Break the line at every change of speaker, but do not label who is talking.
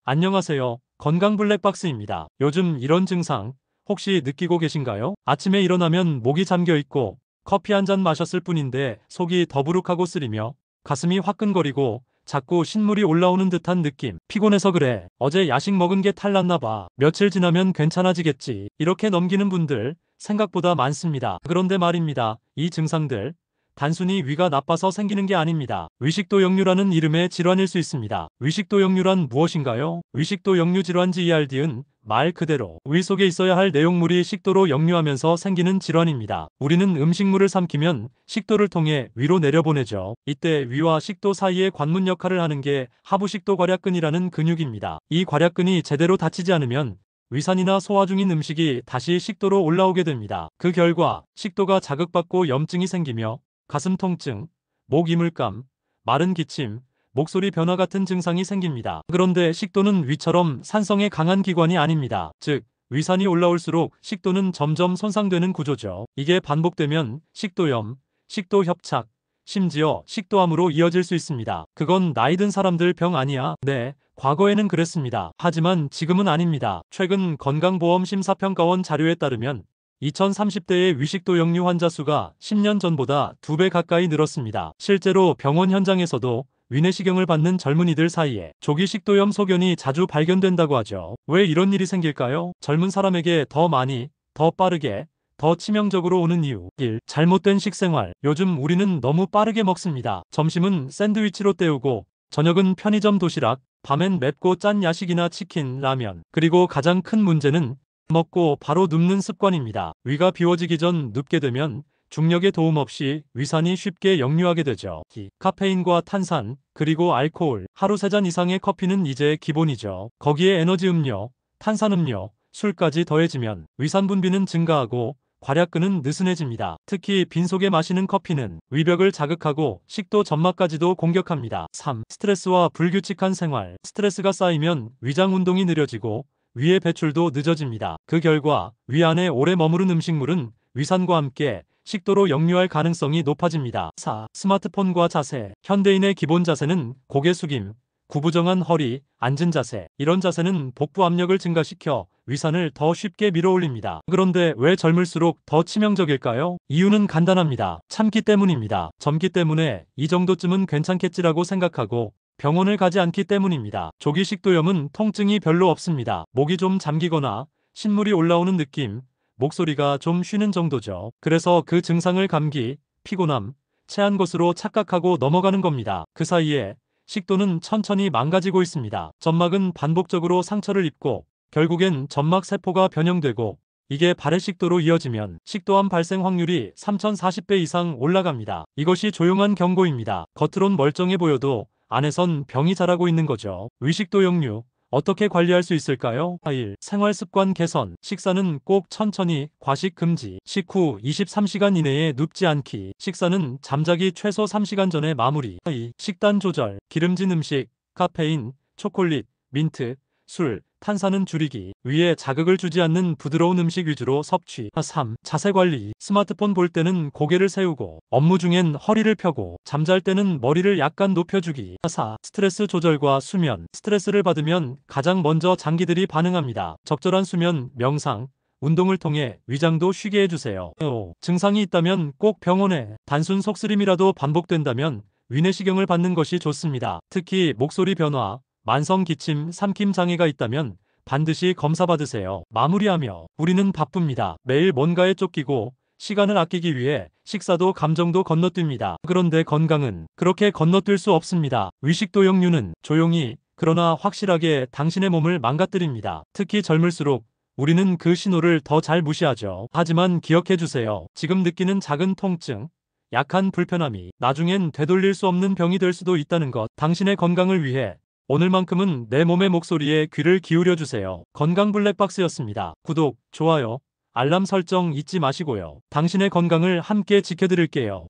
안녕하세요. 건강 블랙박스입니다. 요즘 이런 증상 혹시 느끼고 계신가요? 아침에 일어나면 목이 잠겨 있고 커피 한 잔 마셨을 뿐인데 속이 더부룩하고 쓰리며 가슴이 화끈거리고 자꾸 신물이 올라오는 듯한 느낌. 피곤해서 그래. 어제 야식 먹은 게 탈났나 봐. 며칠 지나면 괜찮아지겠지. 이렇게 넘기는 분들 생각보다 많습니다. 그런데 말입니다. 이 증상들 단순히 위가 나빠서 생기는 게 아닙니다. 위식도 역류라는 이름의 질환일 수 있습니다. 위식도 역류란 무엇인가요? 위식도 역류 질환 GERD은 말 그대로 위 속에 있어야 할 내용물이 식도로 역류하면서 생기는 질환입니다. 우리는 음식물을 삼키면 식도를 통해 위로 내려보내죠. 이때 위와 식도 사이의 관문 역할을 하는 게 하부식도 괄약근이라는 근육입니다. 이 괄약근이 제대로 닫히지 않으면 위산이나 소화 중인 음식이 다시 식도로 올라오게 됩니다. 그 결과 식도가 자극받고 염증이 생기며 가슴 통증, 목 이물감, 마른 기침, 목소리 변화 같은 증상이 생깁니다. 그런데 식도는 위처럼 산성에 강한 기관이 아닙니다. 즉, 위산이 올라올수록 식도는 점점 손상되는 구조죠. 이게 반복되면 식도염, 식도협착, 심지어 식도암으로 이어질 수 있습니다. 그건 나이 든 사람들 병 아니야? 네, 과거에는 그랬습니다. 하지만 지금은 아닙니다. 최근 건강보험심사평가원 자료에 따르면 2030대의 위식도 역류 환자 수가 10년 전보다 2배 가까이 늘었습니다. 실제로 병원 현장에서도 위내시경을 받는 젊은이들 사이에 조기 식도염 소견이 자주 발견된다고 하죠. 왜 이런 일이 생길까요? 젊은 사람에게 더 많이, 더 빠르게, 더 치명적으로 오는 이유. 1. 잘못된 식생활. 요즘 우리는 너무 빠르게 먹습니다. 점심은 샌드위치로 때우고 저녁은 편의점 도시락, 밤엔 맵고 짠 야식이나 치킨, 라면. 그리고 가장 큰 문제는 먹고 바로 눕는 습관입니다. 위가 비워지기 전 눕게 되면 중력의 도움 없이 위산이 쉽게 역류하게 되죠. 카페인과 탄산, 그리고 알코올, 하루 3잔 이상의 커피는 이제 기본이죠. 거기에 에너지 음료, 탄산음료, 술까지 더해지면 위산 분비는 증가하고 괄약근은 느슨해집니다. 특히 빈속에 마시는 커피는 위벽을 자극하고 식도 점막까지도 공격합니다. 3. 스트레스와 불규칙한 생활. 스트레스가 쌓이면 위장 운동이 느려지고 위의 배출도 늦어집니다. 그 결과 위 안에 오래 머무른 음식물은 위산과 함께 식도로 역류할 가능성이 높아집니다. 4. 스마트폰과 자세. 현대인의 기본 자세는 고개 숙임, 구부정한 허리, 앉은 자세. 이런 자세는 복부 압력을 증가시켜 위산을 더 쉽게 밀어올립니다. 그런데 왜 젊을수록 더 치명적일까요? 이유는 간단합니다. 참기 때문입니다. 젊기 때문에 이 정도쯤은 괜찮겠지라고 생각하고 병원을 가지 않기 때문입니다. 조기 식도염은 통증이 별로 없습니다. 목이 좀 잠기거나 신물이 올라오는 느낌, 목소리가 좀 쉬는 정도죠. 그래서 그 증상을 감기, 피곤함, 체한 것으로 착각하고 넘어가는 겁니다. 그 사이에 식도는 천천히 망가지고 있습니다. 점막은 반복적으로 상처를 입고 결국엔 점막 세포가 변형되고 이게 발해식도로 이어지면 식도암 발생 확률이 3040배 이상 올라갑니다. 이것이 조용한 경고입니다. 겉으론 멀쩡해 보여도 안에선 병이 자라고 있는 거죠. 위식도 역류 어떻게 관리할 수 있을까요? 1. 생활습관 개선. 식사는 꼭 천천히, 과식 금지. 식후 23시간 이내에 눕지 않기. 식사는 잠자기 최소 3시간 전에 마무리. 2. 식단 조절. 기름진 음식, 카페인, 초콜릿, 민트, 술, 탄산은 줄이기. 위에 자극을 주지 않는 부드러운 음식 위주로 섭취. 3. 자세 관리. 스마트폰 볼 때는 고개를 세우고, 업무 중엔 허리를 펴고, 잠잘 때는 머리를 약간 높여주기. 4. 스트레스 조절과 수면. 스트레스를 받으면 가장 먼저 장기들이 반응합니다. 적절한 수면, 명상, 운동을 통해 위장도 쉬게 해주세요. 5. 증상이 있다면 꼭 병원에. 단순 속쓰림이라도 반복된다면 위내시경을 받는 것이 좋습니다. 특히 목소리 변화, 만성 기침, 삼킴 장애가 있다면 반드시 검사받으세요. 마무리하며 우리는 바쁩니다. 매일 뭔가에 쫓기고 시간을 아끼기 위해 식사도 감정도 건너뜁니다. 그런데 건강은 그렇게 건너뛸 수 없습니다. 위식도 역류는 조용히 그러나 확실하게 당신의 몸을 망가뜨립니다. 특히 젊을수록 우리는 그 신호를 더 잘 무시하죠. 하지만 기억해주세요. 지금 느끼는 작은 통증, 약한 불편함이 나중엔 되돌릴 수 없는 병이 될 수도 있다는 것. 당신의 건강을 위해 오늘만큼은 내 몸의 목소리에 귀를 기울여주세요. 건강 블랙박스였습니다. 구독, 좋아요, 알람 설정 잊지 마시고요. 당신의 건강을 함께 지켜드릴게요.